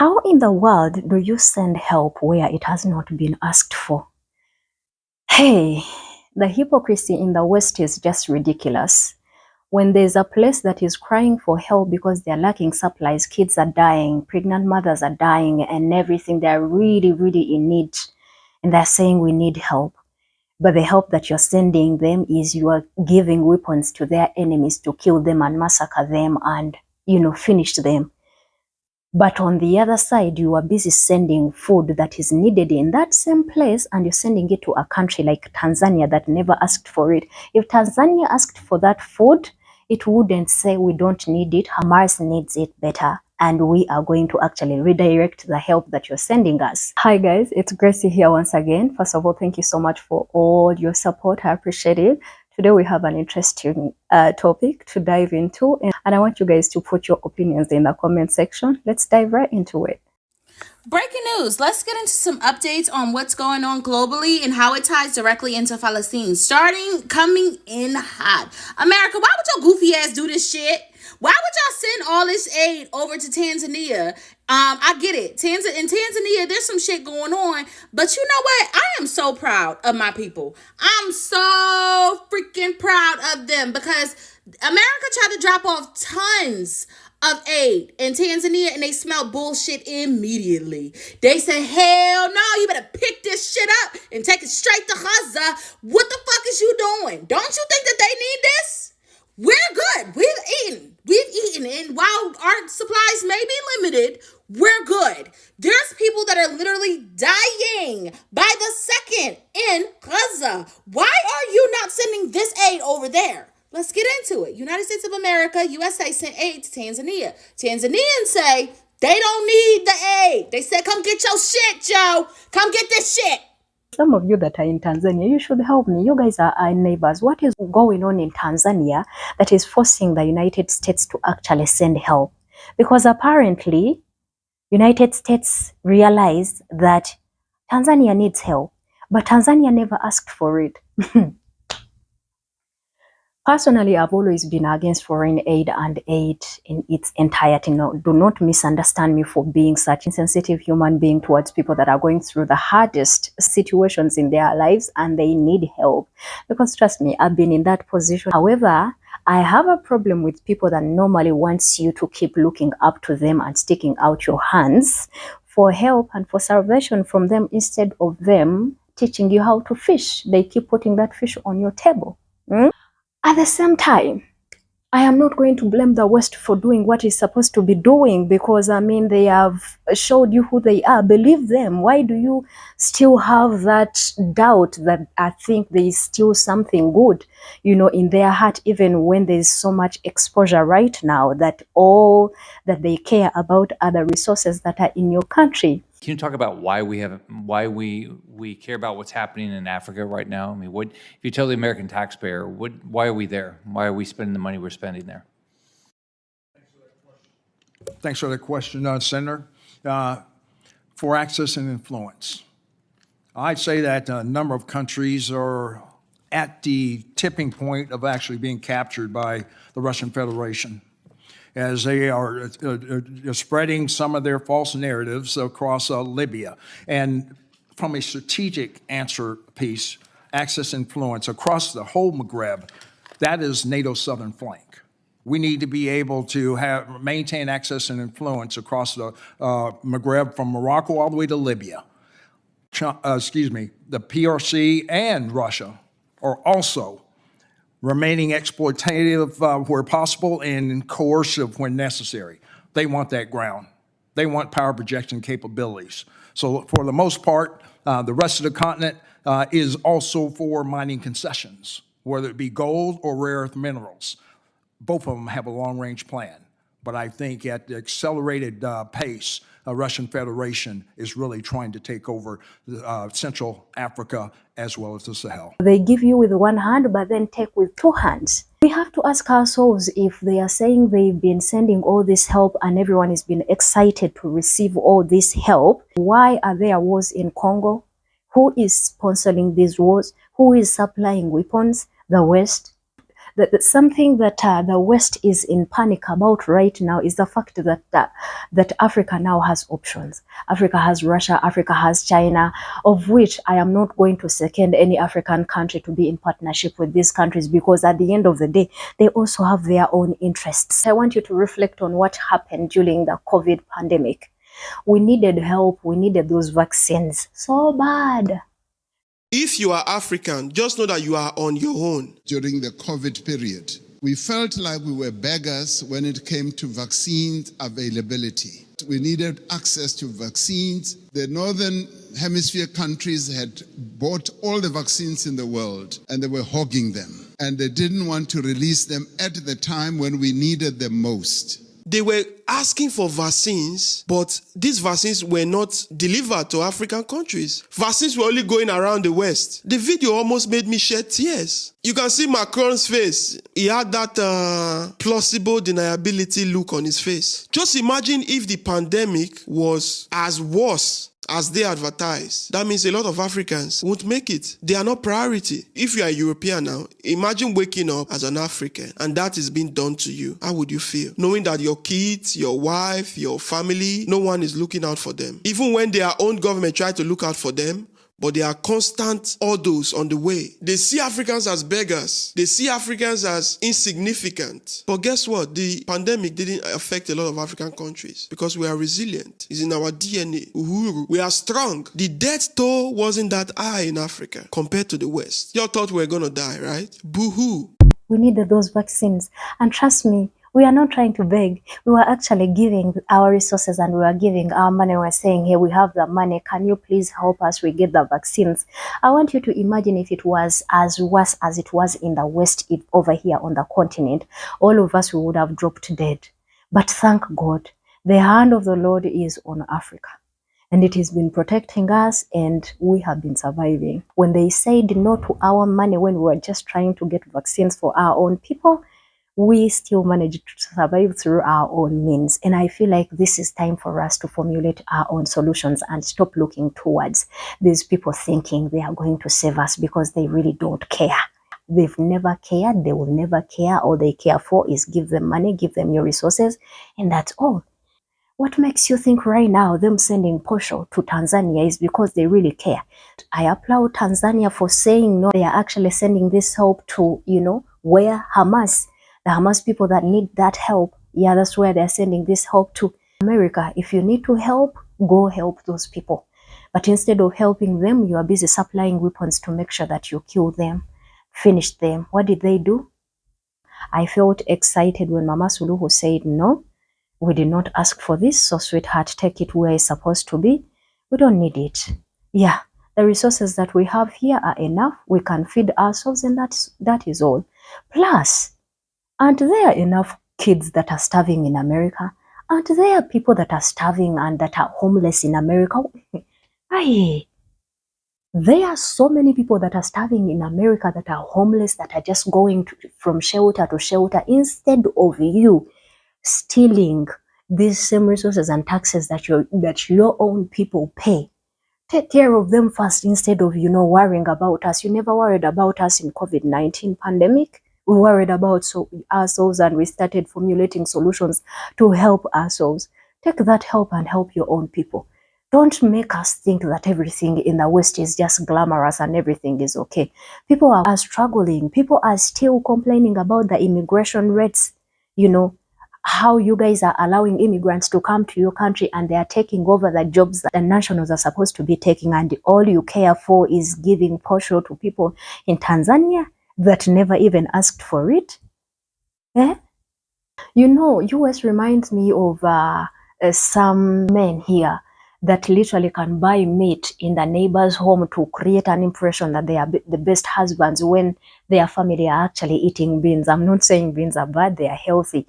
How in the world do you send help where it has not been asked for? Hey, the hypocrisy in the West is just ridiculous. When there's a place that is crying for help because they're lacking supplies, kids are dying, pregnant mothers are dying, and everything, they're really, really in need. And they're saying we need help. But the help that you're sending them is you are giving weapons to their enemies to kill them and massacre them and, finish them. But on the other side, you are busy sending food that is needed in that same place, and you're sending it to a country like Tanzania that never asked for it. If Tanzania asked for that food, it wouldn't say we don't need it. Hamas needs it better, and we are going to actually redirect the help that you're sending us. Hi guys, it's Gracie here once again. First of all, thank you so much for all your support. I appreciate it. Today we have an interesting topic to dive into, and I want you guys to put your opinions in the comment section. Let's dive right into it. Breaking news. Let's get into some updates on what's going on globally and how it ties directly into Palestine. Coming in hot. America, why would your goofy ass do this shit? Why would y'all send all this aid over to Tanzania? I get it. In Tanzania, there's some shit going on. But you know what? I am so proud of my people. I'm so freaking proud of them because America tried to drop off tons of aid in Tanzania and they smelled bullshit immediately. They said, hell no, you better pick this shit up and take it straight to Gaza. What the fuck is you doing? Don't you think that they need this? We're good. We've eaten. And while our supplies may be limited, we're good. There's people that are literally dying by the second in Gaza. Why are you not sending this aid over there? Let's get into it. United States of America, USA sent aid to Tanzania. Tanzanians say they don't need the aid. They said, come get your shit, Joe. Come get this shit. Some of you that are in Tanzania, you should help me. You guys are our neighbors. What is going on in Tanzania that is forcing the United States to actually send help? Because apparently, United States realized that Tanzania needs help, but Tanzania never asked for it. Personally, I've always been against foreign aid and aid in its entirety. No, do not misunderstand me for being such a sensitive human being towards people that are going through the hardest situations in their lives and they need help. Because trust me, I've been in that position. However, I have a problem with people that normally wants you to keep looking up to them and sticking out your hands for help and for salvation from them instead of them teaching you how to fish. They keep putting that fish on your table. At the same time, I am not going to blame the West for doing what it's supposed to be doing because, they have showed you who they are. Believe them. Why do you still have that doubt that I think there is still something good, in their heart, even when there's so much exposure right now that all that they care about are the resources that are in your country? Can you talk about why we care about what's happening in Africa right now? I mean, if you tell the American taxpayer, why are we there? Why are we spending the money we're spending there? Thanks for the question, Senator. For access and influence, I'd say that a number of countries are at the tipping point of actually being captured by the Russian Federation, as they are spreading some of their false narratives across Libya. And from a strategic answer piece, access influence across the whole Maghreb, that is NATO's southern flank. We need to be able to maintain access and influence across the Maghreb from Morocco all the way to Libya. The PRC and Russia are also remaining exploitative where possible and coercive when necessary. They want that ground. They want power projection capabilities. So for the most part, the rest of the continent is also for mining concessions, whether it be gold or rare earth minerals. Both of them have a long-range plan. But I think at the accelerated pace, the Russian Federation is really trying to take over Central Africa as well as the Sahel. They give you with one hand, but then take with two hands. We have to ask ourselves, if they are saying they've been sending all this help and everyone has been excited to receive all this help, why are there wars in Congo? Who is sponsoring these wars? Who is supplying weapons? The West. Something that the West is in panic about right now is the fact that Africa now has options. Africa has Russia, Africa has China, of which I am not going to second any African country to be in partnership with these countries, because at the end of the day, they also have their own interests. I want you to reflect on what happened during the COVID pandemic. We needed help. We needed those vaccines so bad. If you are African, just know that you are on your own. During the COVID period, we felt like we were beggars when it came to vaccine availability. We needed access to vaccines. The Northern Hemisphere countries had bought all the vaccines in the world and they were hogging them. And they didn't want to release them at the time when we needed them most. They were asking for vaccines, but these vaccines were not delivered to African countries. Vaccines were only going around the West. The video almost made me shed tears. You can see Macron's face. He had that plausible deniability look on his face. Just imagine if the pandemic was as worse as they advertise. That means a lot of Africans won't make it. They are not priority. If you are a European now, imagine waking up as an African and that is being done to you. How would you feel? Knowing that your kids, your wife, your family, no one is looking out for them. Even when their own government try to look out for them, but there are constant orders on the way. They see Africans as beggars. They see Africans as insignificant. But guess what? The pandemic didn't affect a lot of African countries because we are resilient. It's in our DNA. Uhuru. We are strong. The death toll wasn't that high in Africa compared to the West. You all thought we were going to die, right? Boo-hoo. We needed those vaccines. And trust me, we are not trying to beg. We were actually giving our resources and we were giving our money. We were saying, hey, we have the money. Can you please help us? We get the vaccines. I want you to imagine if it was as worse as it was in the West, if over here on the continent, all of us, we would have dropped dead. But thank God, the hand of the Lord is on Africa. And it has been protecting us and we have been surviving. When they said no to our money when we were just trying to get vaccines for our own people, we still managed to survive through our own means. And I feel like this is time for us to formulate our own solutions and stop looking towards these people thinking they are going to save us, because they really don't care. They've never cared, they will never care. All they care for is give them money, give them your resources, and that's all. What makes you think right now them sending posho to Tanzania is because they really care? I applaud Tanzania for saying no. They are actually sending this help to, where Hamas, the Hamas people that need that help. Yeah, that's where they're sending this help to. America, if you need to help, go help those people. But instead of helping them, you are busy supplying weapons to make sure that you kill them, finish them. What did they do? I felt excited when Mama Suluhu said no. We did not ask for this, so sweetheart, take it where it's supposed to be. We don't need it. Yeah, the resources that we have here are enough. We can feed ourselves, and that is all. Plus, aren't there enough kids that are starving in America? Aren't there people that are starving and that are homeless in America? Aye. There are so many people that are starving in America that are homeless, that are just going from shelter to shelter, instead of you stealing these same resources and taxes that your own people pay. Take care of them first instead of, worrying about us. You never worried about us in COVID-19 pandemic. We worried about ourselves and we started formulating solutions to help ourselves. Take that help and help your own people. Don't make us think that everything in the West is just glamorous and everything is okay. People are struggling. People are still complaining about the immigration rates, how you guys are allowing immigrants to come to your country and they are taking over the jobs that the nationals are supposed to be taking, and all you care for is giving posho to people in Tanzania that never even asked for it. US reminds me of some men here that literally can buy meat in the neighbor's home to create an impression that they are the best husbands when their family are actually eating beans. I'm not saying beans are bad, they are healthy.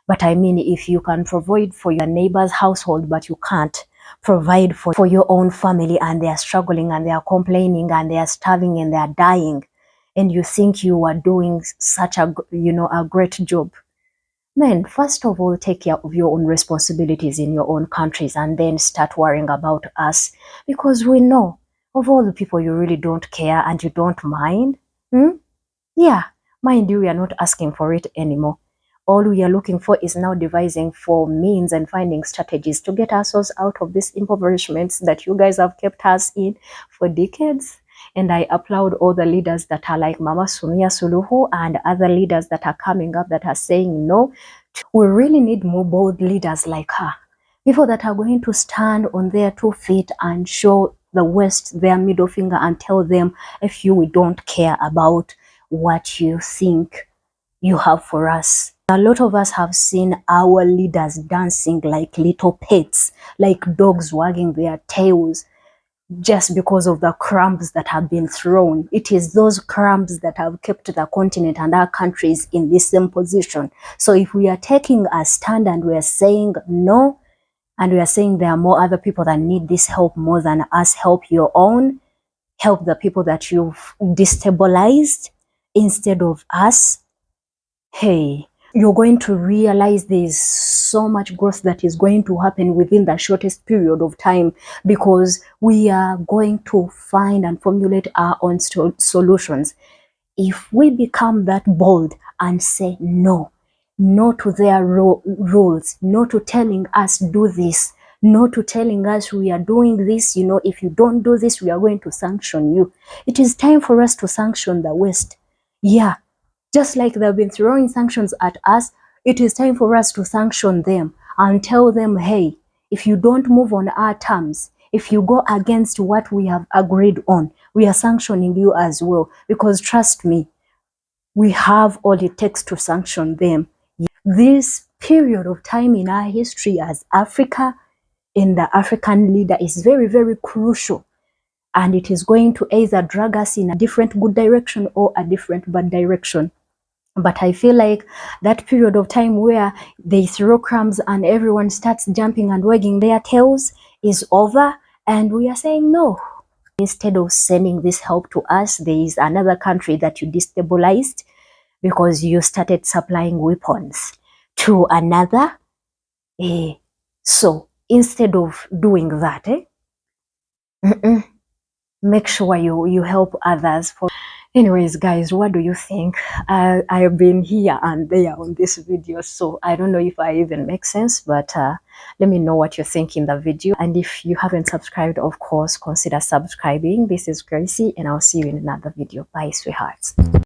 But I mean, if you can provide for your neighbor's household, but you can't provide for your own family, and they are struggling and they are complaining and they are starving and they are dying, and you think you are doing such a great job. Men, first of all, take care of your own responsibilities in your own countries and then start worrying about us, because we know of all the people you really don't care and you don't mind. Yeah, Mind you, we are not asking for it anymore. All we are looking for is now devising for means and finding strategies to get ourselves out of these impoverishments that you guys have kept us in for decades. And I applaud all the leaders that are like Mama Sumia Suluhu and other leaders that are coming up that are saying no. We really need more bold leaders like her. People that are going to stand on their 2 feet and show the West their middle finger and tell them, if you, we don't care about what you think you have for us. A lot of us have seen our leaders dancing like little pets, like dogs wagging their tails, just because of the crumbs that have been thrown. It is those crumbs that have kept the continent and our countries in this same position. So if we are taking a stand and we are saying no, and we are saying there are more other people that need this help more than us, help your own, help the people that you've destabilized instead of us, hey, you're going to realize there's so much growth that is going to happen within the shortest period of time, because we are going to find and formulate our own solutions. If we become that bold and say no, no to their rules, no to telling us do this, no to telling us we are doing this, if you don't do this, we are going to sanction you. It is time for us to sanction the West. Yeah, just like they've been throwing sanctions at us, it is time for us to sanction them and tell them, hey, if you don't move on our terms, if you go against what we have agreed on, we are sanctioning you as well. Because trust me, we have all it takes to sanction them. This period of time in our history as Africa, in the African leader, is very, very crucial. And it is going to either drag us in a different good direction or a different bad direction. But I feel like that period of time where they throw crumbs and everyone starts jumping and wagging their tails is over, and we are saying no. Instead of sending this help to us, there is another country that you destabilized because you started supplying weapons to another. So instead of doing that, make sure you help others. Anyways, guys, what do you think? I've been here and there on this video, so I don't know if I even make sense, but let me know what you think in the video. And if you haven't subscribed, of course, consider subscribing. This is Gracie, and I'll see you in another video. Bye, sweethearts.